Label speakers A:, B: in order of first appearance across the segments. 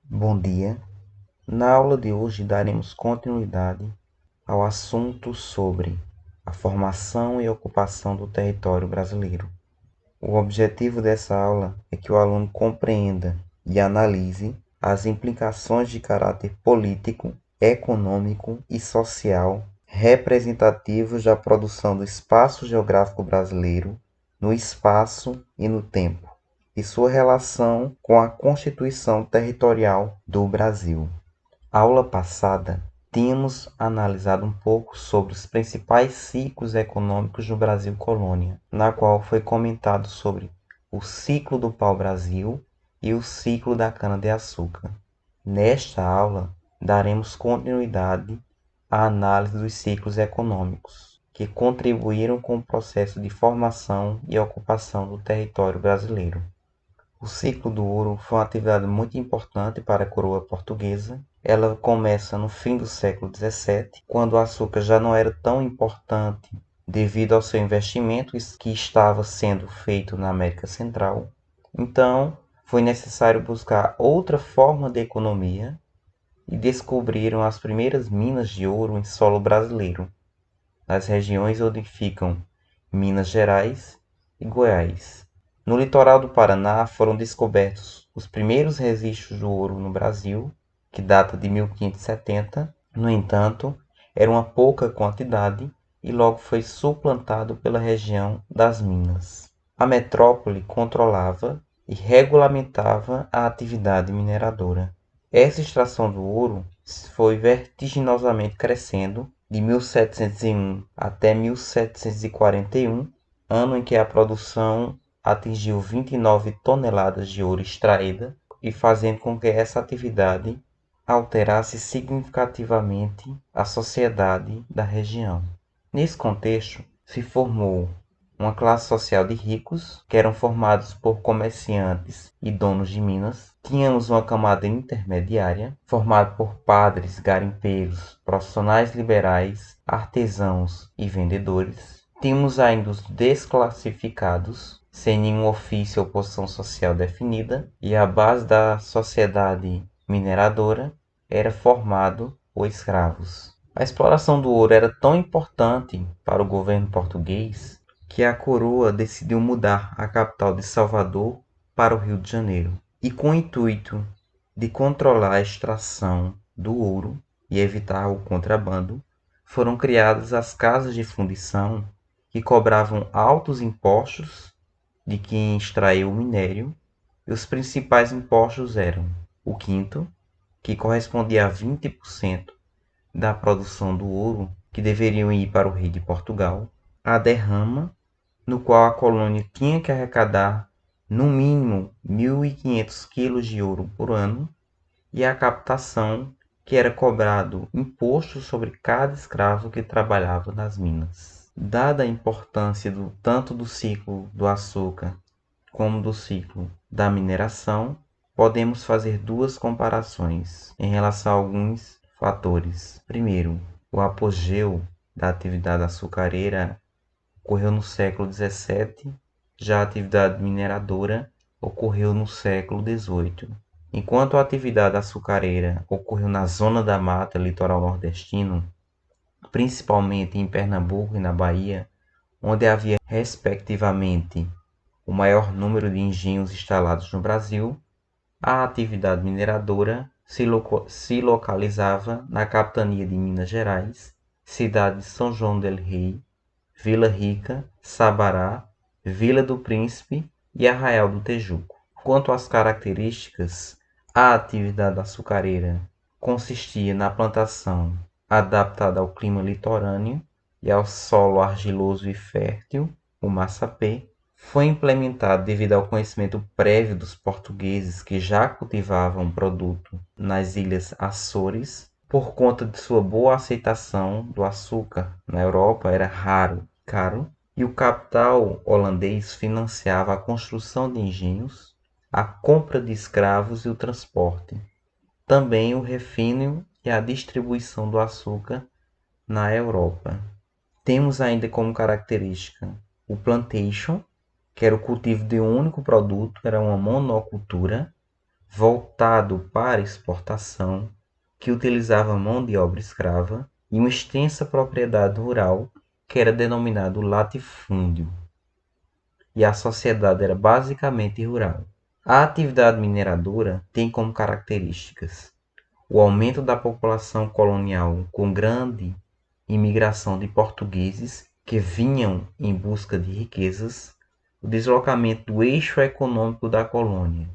A: Bom dia. Na aula de hoje daremos continuidade ao assunto sobre a formação e ocupação do território brasileiro. O objetivo dessa aula é que o aluno compreenda e analise as implicações de caráter político, econômico e social representativos da produção do espaço geográfico brasileiro no espaço e no tempo, e sua relação com a Constituição Territorial do Brasil. Aula passada, tínhamos analisado um pouco sobre os principais ciclos econômicos do Brasil colônia, na qual foi comentado sobre o ciclo do pau-brasil e o ciclo da cana-de-açúcar. Nesta aula, daremos continuidade à análise dos ciclos econômicos, que contribuíram com o processo de formação e ocupação do território brasileiro. O ciclo do ouro foi uma atividade muito importante para a coroa portuguesa. Ela começa no fim do século XVII, quando o açúcar já não era tão importante devido ao seu investimento que estava sendo feito na América Central. Então, foi necessário buscar outra forma de economia e descobriram as primeiras minas de ouro em solo brasileiro, nas regiões onde ficam Minas Gerais e Goiás. No litoral do Paraná foram descobertos os primeiros registros do ouro no Brasil, que data de 1570. No entanto, era uma pouca quantidade e logo foi suplantado pela região das Minas. A metrópole controlava e regulamentava a atividade mineradora. Essa extração do ouro foi vertiginosamente crescendo de 1701 até 1741, ano em que a produção atingiu 29 toneladas de ouro extraída e fazendo com que essa atividade alterasse significativamente a sociedade da região. Nesse contexto, se formou uma classe social de ricos, que eram formados por comerciantes e donos de minas. Tínhamos uma camada intermediária, formada por padres, garimpeiros, profissionais liberais, artesãos e vendedores. Tínhamos ainda os desclassificados, sem nenhum ofício ou posição social definida, e a base da sociedade mineradora era formado por escravos. A exploração do ouro era tão importante para o governo português que a coroa decidiu mudar a capital de Salvador para o Rio de Janeiro. E com o intuito de controlar a extração do ouro e evitar o contrabando, foram criadas as casas de fundição que cobravam altos impostos de quem extraiu o minério, e os principais impostos eram o quinto, que correspondia a 20% da produção do ouro que deveriam ir para o rei de Portugal, a derrama, no qual a colônia tinha que arrecadar no mínimo 1.500 quilos de ouro por ano, e a captação, que era cobrado imposto sobre cada escravo que trabalhava nas minas. Dada a importância tanto do ciclo do açúcar como do ciclo da mineração, podemos fazer duas comparações em relação a alguns fatores. Primeiro, o apogeu da atividade açucareira ocorreu no século XVII, já a atividade mineradora ocorreu no século XVIII. Enquanto a atividade açucareira ocorreu na zona da mata litoral nordestino, principalmente em Pernambuco e na Bahia, onde havia respectivamente o maior número de engenhos instalados no Brasil, a atividade mineradora se localizava na capitania de Minas Gerais, cidade de São João del Rei, Vila Rica, Sabará, Vila do Príncipe e Arraial do Tejuco. Quanto às características, a atividade açucareira consistia na plantação adaptada ao clima litorâneo e ao solo argiloso e fértil, o massapê. Foi implementado devido ao conhecimento prévio dos portugueses que já cultivavam o produto nas ilhas Açores. Por conta de sua boa aceitação do açúcar na Europa, era raro e caro, e o capital holandês financiava a construção de engenhos, a compra de escravos e o transporte. Também o refino e a distribuição do açúcar na Europa. Temos ainda como característica o plantation, que era o cultivo de um único produto, era uma monocultura, voltado para exportação, que utilizava mão de obra escrava, e uma extensa propriedade rural, que era denominado latifúndio, e a sociedade era basicamente rural. A atividade mineradora tem como características o aumento da população colonial com grande imigração de portugueses que vinham em busca de riquezas, o deslocamento do eixo econômico da colônia,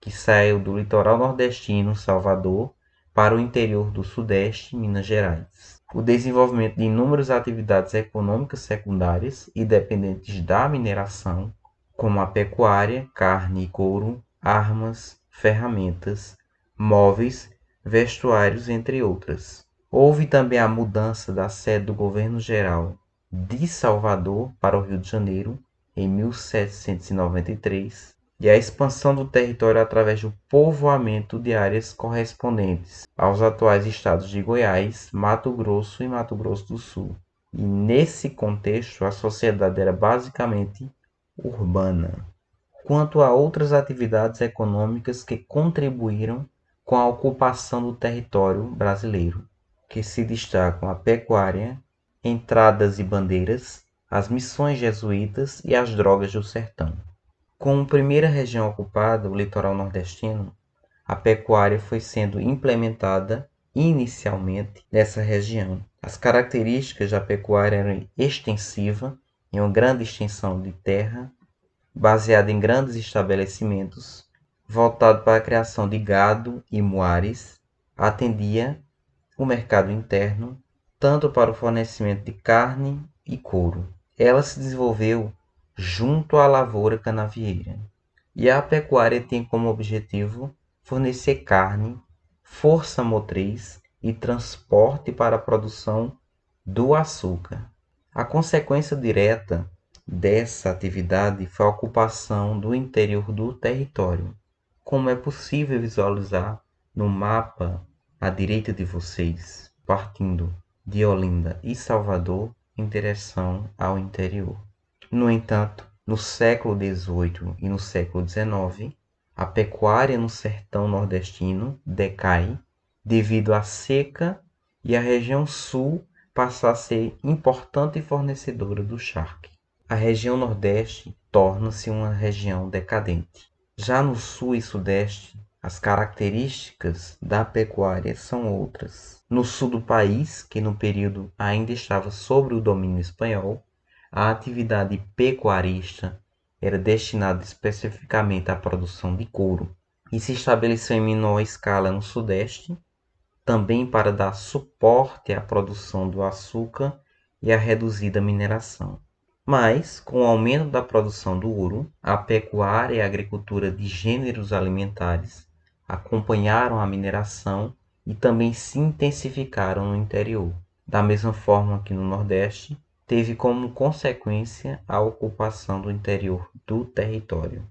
A: que saiu do litoral nordestino, Salvador, para o interior do Sudeste, Minas Gerais. O desenvolvimento de inúmeras atividades econômicas secundárias e dependentes da mineração, como a pecuária, carne e couro, armas, ferramentas, móveis, vestuários, entre outras. Houve também a mudança da sede do governo geral de Salvador para o Rio de Janeiro, em 1793, e a expansão do território através do povoamento de áreas correspondentes aos atuais estados de Goiás, Mato Grosso e Mato Grosso do Sul. E nesse contexto, a sociedade era basicamente urbana. Quanto a outras atividades econômicas que contribuíram com a ocupação do território brasileiro, que se destacam a pecuária, entradas e bandeiras, as missões jesuítas e as drogas do sertão. Como primeira região ocupada, o litoral nordestino, a pecuária foi sendo implementada inicialmente nessa região. As características da pecuária eram extensiva, em uma grande extensão de terra, baseada em grandes estabelecimentos, voltado para a criação de gado e muares, atendia o mercado interno, tanto para o fornecimento de carne e couro. Ela se desenvolveu junto à lavoura canavieira. E a pecuária tem como objetivo fornecer carne, força motriz e transporte para a produção do açúcar. A consequência direta dessa atividade foi a ocupação do interior do território, como é possível visualizar no mapa à direita de vocês, partindo de Olinda e Salvador em direção ao interior. No entanto, no século XVIII e no século XIX, a pecuária no sertão nordestino decai devido à seca e a região sul passa a ser importante fornecedora do charque. A região nordeste torna-se uma região decadente. Já no sul e sudeste, as características da pecuária são outras. No sul do país, que no período ainda estava sob o domínio espanhol, a atividade pecuarista era destinada especificamente à produção de couro e se estabeleceu em menor escala no sudeste, também para dar suporte à produção do açúcar e à reduzida mineração. Mas, com o aumento da produção do ouro, a pecuária e a agricultura de gêneros alimentares acompanharam a mineração e também se intensificaram no interior. Da mesma forma que no Nordeste, teve como consequência a ocupação do interior do território.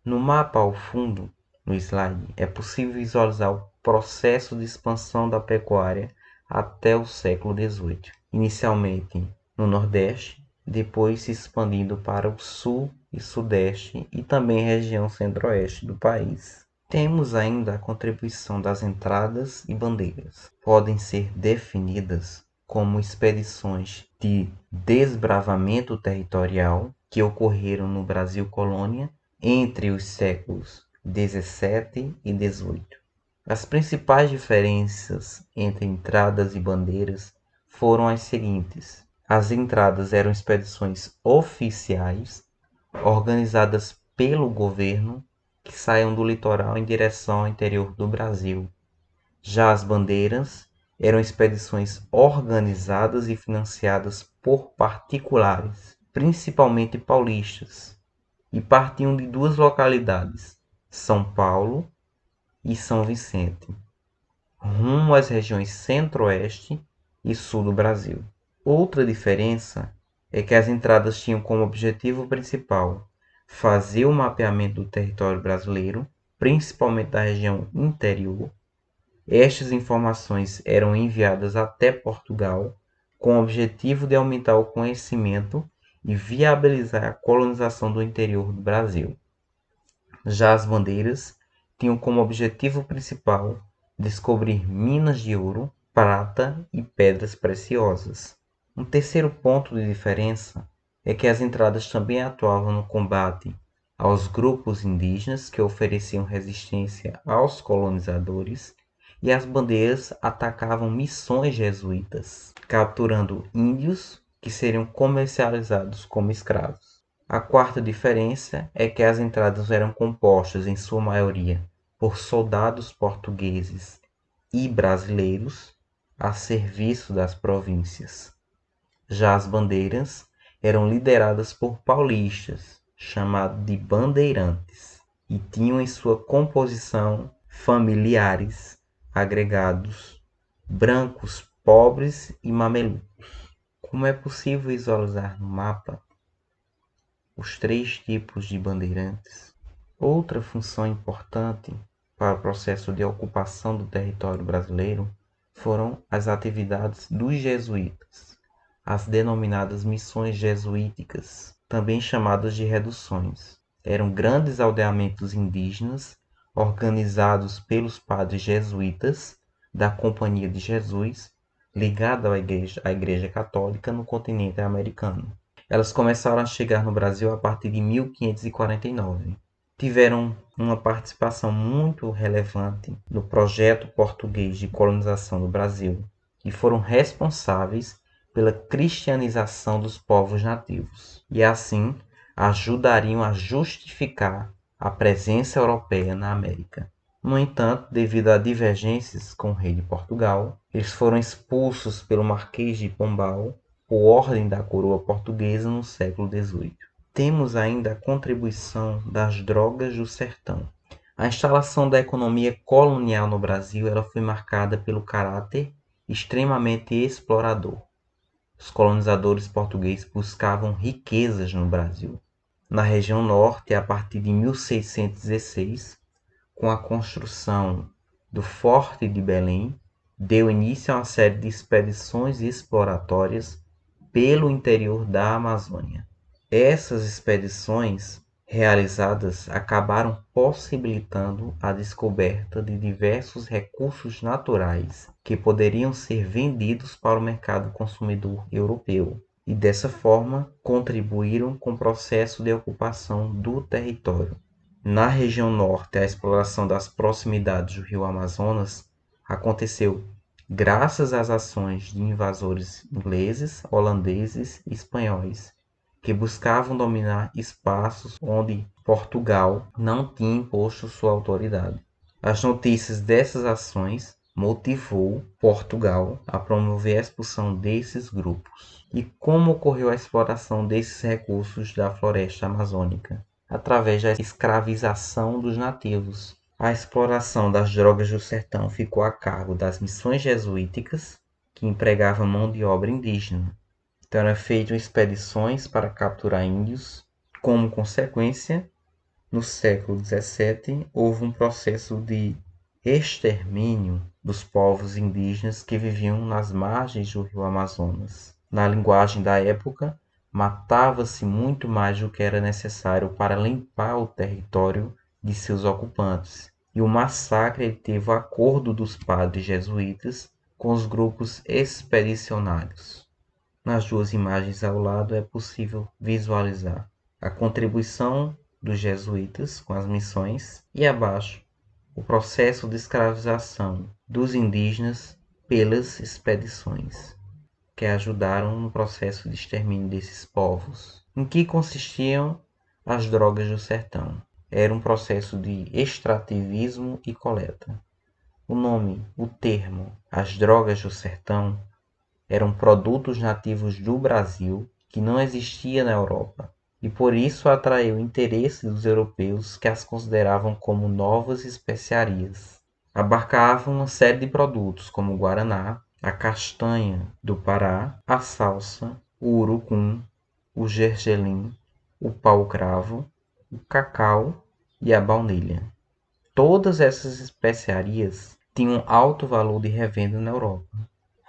A: No mapa ao fundo, no slide, é possível visualizar o processo de expansão da pecuária até o século XVIII, inicialmente no Nordeste, depois se expandindo para o sul e sudeste e também região centro-oeste do país. Temos ainda a contribuição das entradas e bandeiras. Podem ser definidas como expedições de desbravamento territorial que ocorreram no Brasil colônia entre os séculos XVII e XVIII. As principais diferenças entre entradas e bandeiras foram as seguintes. As entradas eram expedições oficiais, organizadas pelo governo, que saíam do litoral em direção ao interior do Brasil. Já as bandeiras eram expedições organizadas e financiadas por particulares, principalmente paulistas, e partiam de duas localidades, São Paulo e São Vicente, rumo às regiões centro-oeste e sul do Brasil. Outra diferença é que as entradas tinham como objetivo principal fazer o mapeamento do território brasileiro, principalmente da região interior. Estas informações eram enviadas até Portugal com o objetivo de aumentar o conhecimento e viabilizar a colonização do interior do Brasil. Já as bandeiras tinham como objetivo principal descobrir minas de ouro, prata e pedras preciosas. Um terceiro ponto de diferença é que as entradas também atuavam no combate aos grupos indígenas que ofereciam resistência aos colonizadores, e as bandeiras atacavam missões jesuítas, capturando índios que seriam comercializados como escravos. A quarta diferença é que as entradas eram compostas, em sua maioria, por soldados portugueses e brasileiros a serviço das províncias. Já as bandeiras eram lideradas por paulistas, chamados de bandeirantes, e tinham em sua composição familiares agregados, brancos, pobres e mamelucos. Como é possível visualizar no mapa os três tipos de bandeirantes? Outra função importante para o processo de ocupação do território brasileiro foram as atividades dos jesuítas, as denominadas missões jesuíticas, também chamadas de reduções. Eram grandes aldeamentos indígenas organizados pelos padres jesuítas da Companhia de Jesus, ligada à Igreja Católica no continente americano. Elas começaram a chegar no Brasil a partir de 1549. Tiveram uma participação muito relevante no projeto português de colonização do Brasil e foram responsáveis pela cristianização dos povos nativos, e assim ajudariam a justificar a presença europeia na América. No entanto, devido a divergências com o rei de Portugal, eles foram expulsos pelo Marquês de Pombal por ordem da coroa portuguesa no século XVIII. Temos ainda a contribuição das drogas do sertão. A instalação da economia colonial no Brasil ela foi marcada pelo caráter extremamente explorador. Os colonizadores portugueses buscavam riquezas no Brasil. Na região norte, a partir de 1616, com a construção do Forte de Belém, deu início a uma série de expedições exploratórias pelo interior da Amazônia. Essas expedições realizadas acabaram possibilitando a descoberta de diversos recursos naturais que poderiam ser vendidos para o mercado consumidor europeu e, dessa forma, contribuíram com o processo de ocupação do território. Na região norte, a exploração das proximidades do rio Amazonas aconteceu graças às ações de invasores ingleses, holandeses e espanhóis, que buscavam dominar espaços onde Portugal não tinha imposto sua autoridade. As notícias dessas ações motivou Portugal a promover a expulsão desses grupos. E como ocorreu a exploração desses recursos da floresta amazônica? Através da escravização dos nativos. A exploração das drogas do sertão ficou a cargo das missões jesuíticas, que empregavam mão de obra indígena. Então eram feitas expedições para capturar índios. Como consequência, no século XVII, houve um processo de extermínio dos povos indígenas que viviam nas margens do rio Amazonas. Na linguagem da época, matava-se muito mais do que era necessário para limpar o território de seus ocupantes. E o massacre teve o acordo dos padres jesuítas com os grupos expedicionários. Nas duas imagens ao lado é possível visualizar a contribuição dos jesuítas com as missões e abaixo o processo de escravização dos indígenas pelas expedições, que ajudaram no processo de extermínio desses povos. Em que consistiam as drogas do sertão? Era um processo de extrativismo e coleta. O termo, as drogas do sertão, eram produtos nativos do Brasil que não existia na Europa, e por isso atraiu o interesse dos europeus que as consideravam como novas especiarias. Abarcavam uma série de produtos como o guaraná, a castanha do Pará, a salsa, o urucum, o gergelim, o pau-cravo, o cacau e a baunilha. Todas essas especiarias tinham alto valor de revenda na Europa.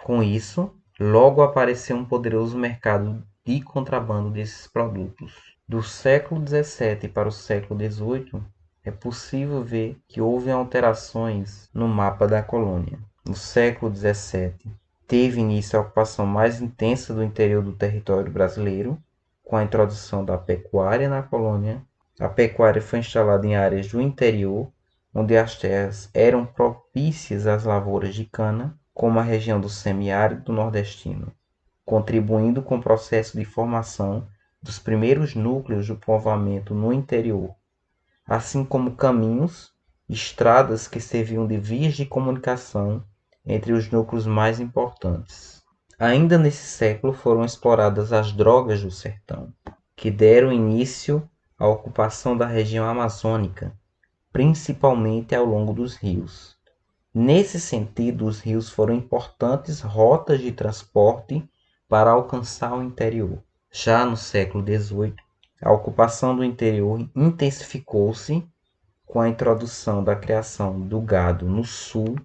A: Com isso, logo apareceu um poderoso mercado de contrabando desses produtos. Do século XVII para o século XVIII, é possível ver que houve alterações no mapa da colônia. No século XVII, teve início a ocupação mais intensa do interior do território brasileiro, com a introdução da pecuária na colônia. A pecuária foi instalada em áreas do interior, onde as terras eram propícias às lavouras de cana, como a região do semiárido nordestino, contribuindo com o processo de formação dos primeiros núcleos do povoamento no interior, assim como caminhos, estradas que serviam de vias de comunicação entre os núcleos mais importantes. Ainda nesse século foram exploradas as drogas do sertão, que deram início à ocupação da região amazônica, principalmente ao longo dos rios. Nesse sentido, os rios foram importantes rotas de transporte para alcançar o interior. Já no século XVIII, a ocupação do interior intensificou-se com a introdução da criação do gado no sul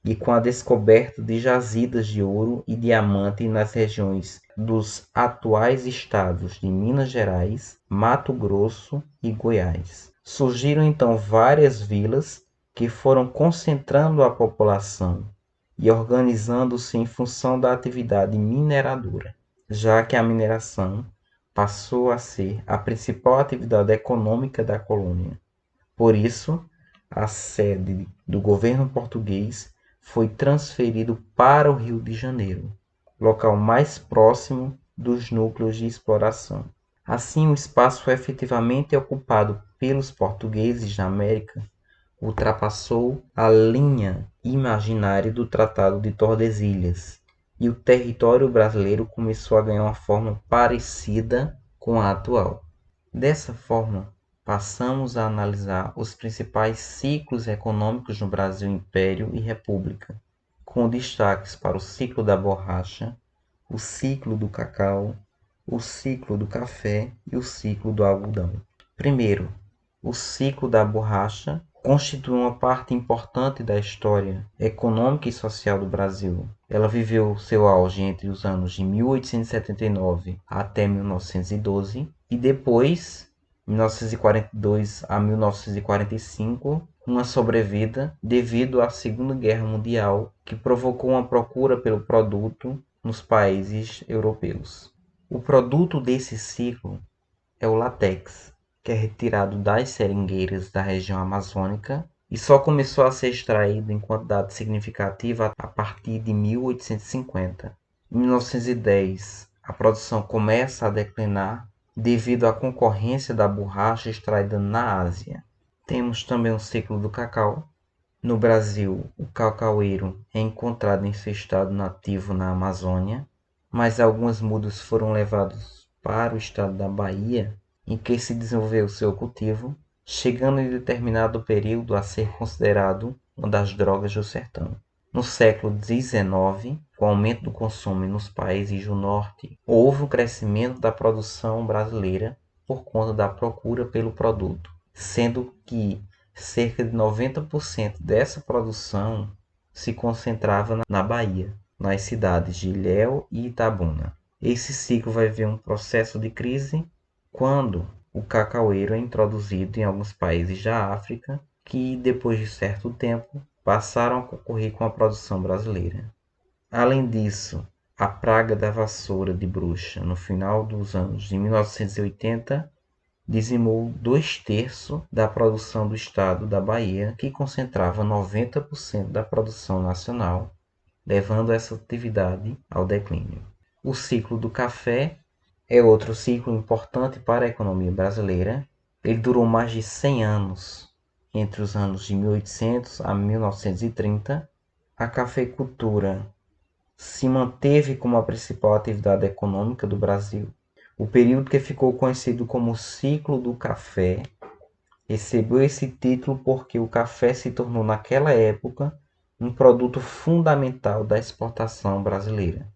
A: e com a descoberta de jazidas de ouro e diamante nas regiões dos atuais estados de Minas Gerais, Mato Grosso e Goiás. Surgiram então várias vilas que foram concentrando a população e organizando-se em função da atividade mineradora, já que a mineração passou a ser a principal atividade econômica da colônia. Por isso, a sede do governo português foi transferido para o Rio de Janeiro, local mais próximo dos núcleos de exploração. Assim, o espaço efetivamente ocupado pelos portugueses na América ultrapassou a linha imaginária do Tratado de Tordesilhas, e o território brasileiro começou a ganhar uma forma parecida com a atual. Dessa forma, passamos a analisar os principais ciclos econômicos no Brasil Império e República, com destaques para o ciclo da borracha, o ciclo do cacau, o ciclo do café e o ciclo do algodão. Primeiro, o ciclo da borracha constitui uma parte importante da história econômica e social do Brasil. Ela viveu seu auge entre os anos de 1879 até 1912 e depois, 1942 a 1945, uma sobrevida devido à Segunda Guerra Mundial, que provocou uma procura pelo produto nos países europeus. O produto desse ciclo é o látex, que é retirado das seringueiras da região amazônica e só começou a ser extraído em quantidade significativa a partir de 1850. Em 1910, a produção começa a declinar devido à concorrência da borracha extraída na Ásia. Temos também o ciclo do cacau. No Brasil, o cacaueiro é encontrado em seu estado nativo na Amazônia, mas algumas mudas foram levadas para o estado da Bahia, em que se desenvolveu seu cultivo, chegando em determinado período a ser considerado uma das drogas do sertão. No século XIX, com o aumento do consumo nos países do norte, houve um crescimento da produção brasileira por conta da procura pelo produto, sendo que cerca de 90% dessa produção se concentrava na Bahia, nas cidades de Ilhéus e Itabuna. Esse ciclo vai ver um processo de crise quando o cacaueiro é introduzido em alguns países da África, que depois de certo tempo passaram a concorrer com a produção brasileira. Além disso, a praga da vassoura de bruxa no final dos anos de 1980 dizimou 2/3 da produção do estado da Bahia, que concentrava 90% da produção nacional, levando essa atividade ao declínio. O ciclo do café é outro ciclo importante para a economia brasileira. Ele durou mais de 100 anos, entre os anos de 1800 a 1930. A cafeicultura se manteve como a principal atividade econômica do Brasil. O período que ficou conhecido como ciclo do café recebeu esse título porque o café se tornou naquela época um produto fundamental da exportação brasileira.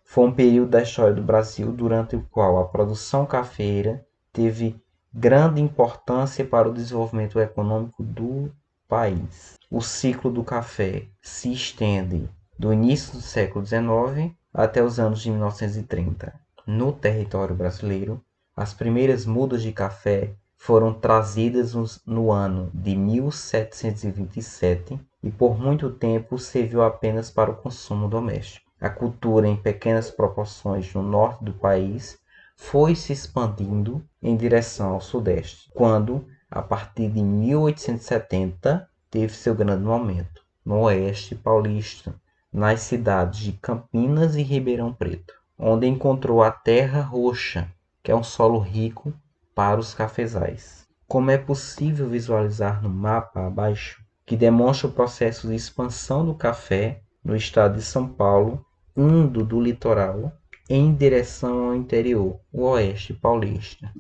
A: Foi um período da história do Brasil durante o qual a produção cafeeira teve grande importância para o desenvolvimento econômico do país. O ciclo do café se estende do início do século XIX até os anos de 1930. No território brasileiro, as primeiras mudas de café foram trazidas no ano de 1727 e por muito tempo serviu apenas para o consumo doméstico. A cultura em pequenas proporções no norte do país foi se expandindo em direção ao sudeste, quando, a partir de 1870, teve seu grande momento no oeste paulista, nas cidades de Campinas e Ribeirão Preto, onde encontrou a terra roxa, que é um solo rico para os cafezais. Como é possível visualizar no mapa abaixo, que demonstra o processo de expansão do café no estado de São Paulo, indo do litoral em direção ao interior, o oeste paulista.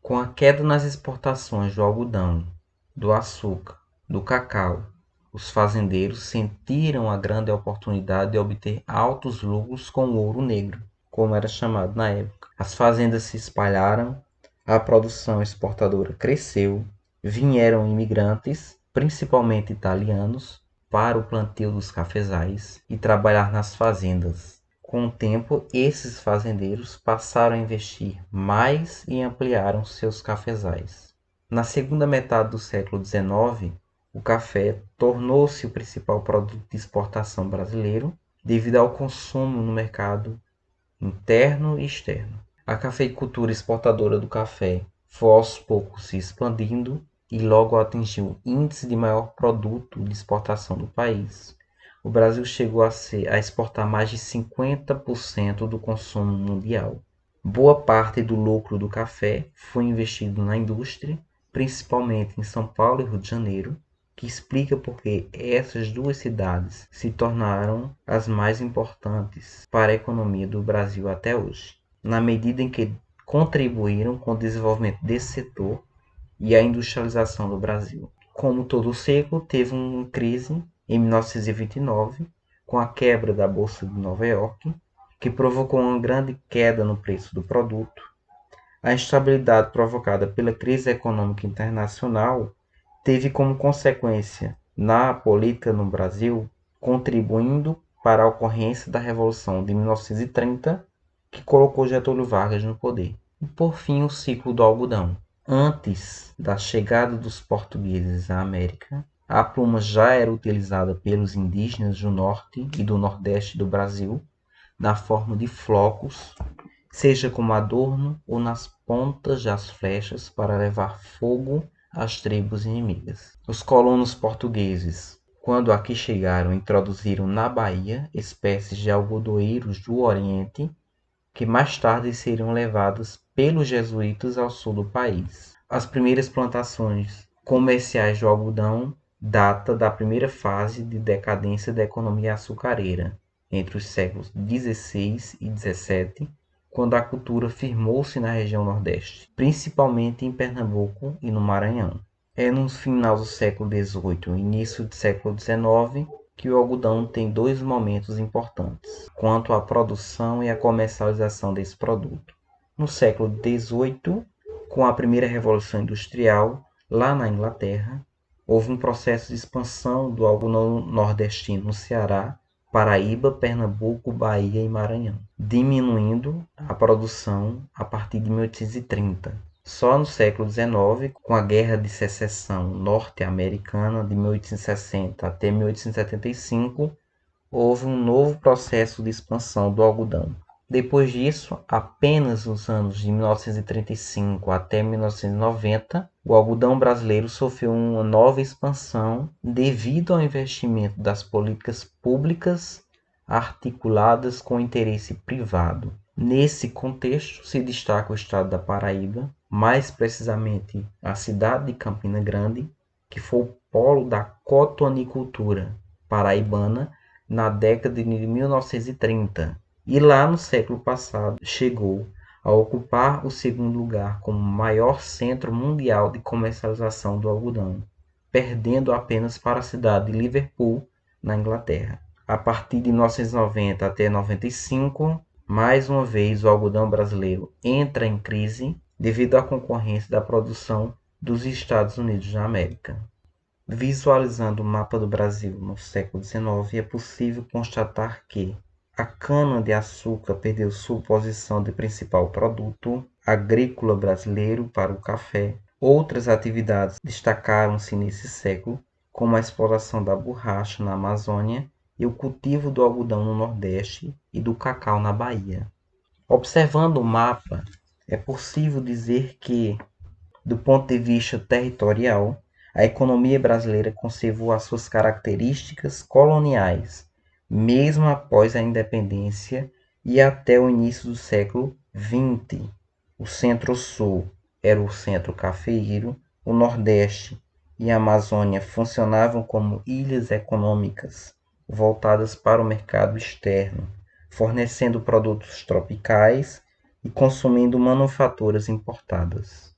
A: Com a queda nas exportações do algodão, do açúcar, do cacau, os fazendeiros sentiram a grande oportunidade de obter altos lucros com o ouro negro, como era chamado na época. As fazendas se espalharam, a produção exportadora cresceu, vieram imigrantes, principalmente italianos, para o plantio dos cafezais e trabalhar nas fazendas. Com o tempo, esses fazendeiros passaram a investir mais e ampliaram seus cafezais. Na segunda metade do século XIX, o café tornou-se o principal produto de exportação brasileiro devido ao consumo no mercado interno e externo. A cafeicultura exportadora do café foi aos poucos se expandindo e logo atingiu o índice de maior produto de exportação do país. O Brasil chegou a exportar mais de 50% do consumo mundial. Boa parte do lucro do café foi investido na indústria, principalmente em São Paulo e Rio de Janeiro, que explica por que essas duas cidades se tornaram as mais importantes para a economia do Brasil até hoje, na medida em que contribuíram com o desenvolvimento desse setor e a industrialização do Brasil. Como todo século, teve uma crise em 1929, com a quebra da Bolsa de Nova York, que provocou uma grande queda no preço do produto. A instabilidade provocada pela crise econômica internacional teve como consequência na política no Brasil, contribuindo para a ocorrência da Revolução de 1930, que colocou Getúlio Vargas no poder. E por fim, o ciclo do algodão. Antes da chegada dos portugueses à América, a pluma já era utilizada pelos indígenas do norte e do nordeste do Brasil, na forma de flocos, seja como adorno ou nas pontas das flechas para levar fogo às tribos inimigas. Os colonos portugueses, quando aqui chegaram, introduziram na Bahia espécies de algodoeiros do Oriente, que mais tarde seriam levadas pelos jesuítas ao sul do país. As primeiras plantações comerciais do algodão data da primeira fase de decadência da economia açucareira, entre os séculos XVI e XVII, quando a cultura firmou-se na região Nordeste, principalmente em Pernambuco e no Maranhão. É no final do século XVIII e início do século XIX que o algodão tem dois momentos importantes quanto à produção e à comercialização desse produto. No século XVIII, com a primeira Revolução Industrial, lá na Inglaterra, houve um processo de expansão do algodão nordestino no Ceará, Paraíba, Pernambuco, Bahia e Maranhão, diminuindo a produção a partir de 1830. Só no século XIX, com a Guerra de Secessão norte-americana de 1860 até 1875, houve um novo processo de expansão do algodão. Depois disso, apenas nos anos de 1935 até 1990, o algodão brasileiro sofreu uma nova expansão devido ao investimento das políticas públicas articuladas com interesse privado. Nesse contexto, se destaca o estado da Paraíba, mais precisamente a cidade de Campina Grande, que foi o polo da cotonicultura paraibana na década de 1930. E lá no século passado chegou a ocupar o segundo lugar como maior centro mundial de comercialização do algodão, perdendo apenas para a cidade de Liverpool, na Inglaterra. A partir de 1990 até 95, mais uma vez o algodão brasileiro entra em crise devido à concorrência da produção dos Estados Unidos da América. Visualizando o mapa do Brasil no século XIX, é possível constatar que a cana-de-açúcar perdeu sua posição de principal produto agrícola brasileiro para o café. Outras atividades destacaram-se nesse século, como a exploração da borracha na Amazônia e o cultivo do algodão no Nordeste e do cacau na Bahia. Observando o mapa, é possível dizer que, do ponto de vista territorial, a economia brasileira conservou as suas características coloniais, mesmo após a independência e até o início do século XX. O Centro-Sul era o centro cafeeiro, o Nordeste e a Amazônia funcionavam como ilhas econômicas voltadas para o mercado externo, fornecendo produtos tropicais e consumindo manufaturas importadas.